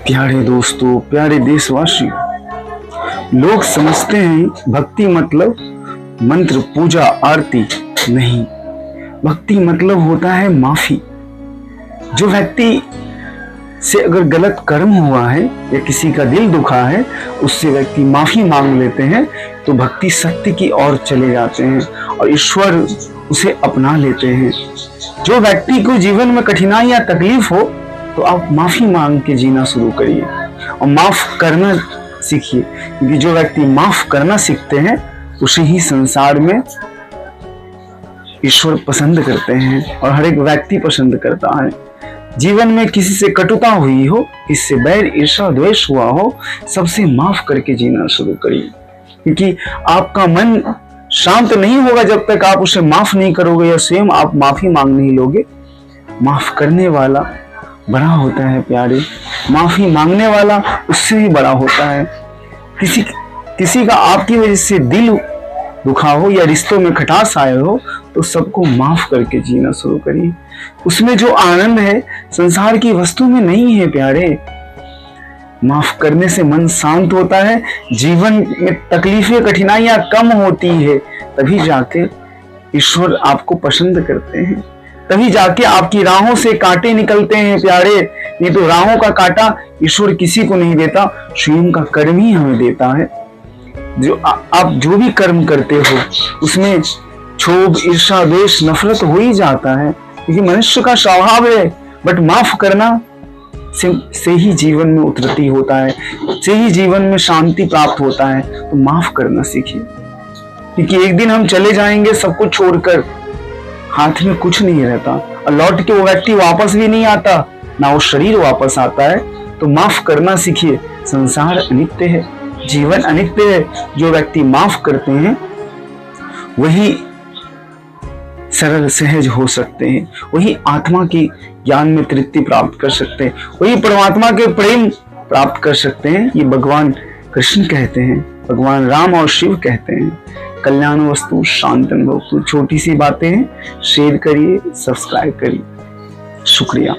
प्यारे दोस्तों, प्यारे देशवासियों, लोग समझते हैं भक्ति मतलब मंत्र, पूजा, आरती। नहीं, भक्ति मतलब होता है माफी। जो व्यक्ति से अगर गलत कर्म हुआ है या किसी का दिल दुखा है, उससे व्यक्ति माफी मांग लेते हैं तो भक्ति सत्य की ओर चले जाते हैं और ईश्वर उसे अपना लेते हैं। जो व्यक्ति को जीवन में कठिनाई या तकलीफ हो तो आप माफी मांग के जीना शुरू करिए और माफ करना सीखिए, क्योंकि जो व्यक्ति माफ करना सीखते हैं उसे ही संसार में ईश्वर पसंद करते हैं और हर एक व्यक्ति पसंद करता है। जीवन में किसी से कटुता हुई हो, किसी से बैर ईर्ष्या द्वेष हुआ हो, सबसे माफ करके जीना शुरू करिए, क्योंकि आपका मन शांत नहीं होगा जब तक आप उसे माफ नहीं करोगे या स्वयं आप माफी मांग नहीं लोगे। माफ करने वाला बड़ा होता है प्यारे, माफी मांगने वाला उससे भी बड़ा होता है। किसी का आपकी वजह से दिल दुखा हो या रिश्तों में खटास आए हो तो सबको माफ करके जीना शुरू करिए। उसमें जो आनंद है संसार की वस्तु में नहीं है प्यारे। माफ करने से मन शांत होता है, जीवन में तकलीफें कठिनाइयां कम होती है, तभी जाके ईश्वर आपको पसंद करते हैं, तभी जाके आपकी राहों से कांटे निकलते हैं प्यारे। नहीं तो राहों का कांटा ईश्वर किसी को नहीं देता, स्वयं का कर्म ही हमें देता है। जो आप जो भी कर्म करते हो उसमें क्षोभ, ईर्ष्या, द्वेष, नफरत हो ही जाता है, क्योंकि मनुष्य का स्वभाव है। बट माफ करना से ही जीवन में उन्नति होता है, से ही जीवन में शांति प्राप्त होता है। तो माफ करना सीखिए, क्योंकि एक दिन हम चले जाएंगे सब कुछ छोड़कर, हाथ में कुछ नहीं रहता और लौट के वो व्यक्ति वापस भी नहीं आता, ना वो शरीर वापस आता है। तो माफ करना सीखिए। संसार अनित्य है, जीवन अनित्य है। जो व्यक्ति माफ करते हैं वही सरल सहज हो सकते हैं, वही आत्मा की ज्ञान में तृप्ति प्राप्त कर सकते हैं, वही परमात्मा के प्रेम प्राप्त कर सकते हैं। ये भगवान कृष्ण कहते हैं, भगवान राम और शिव कहते हैं। कल्याण वस्तु शांतन भवतु। छोटी सी बातें हैं, शेयर करिए, सब्सक्राइब करिए। शुक्रिया।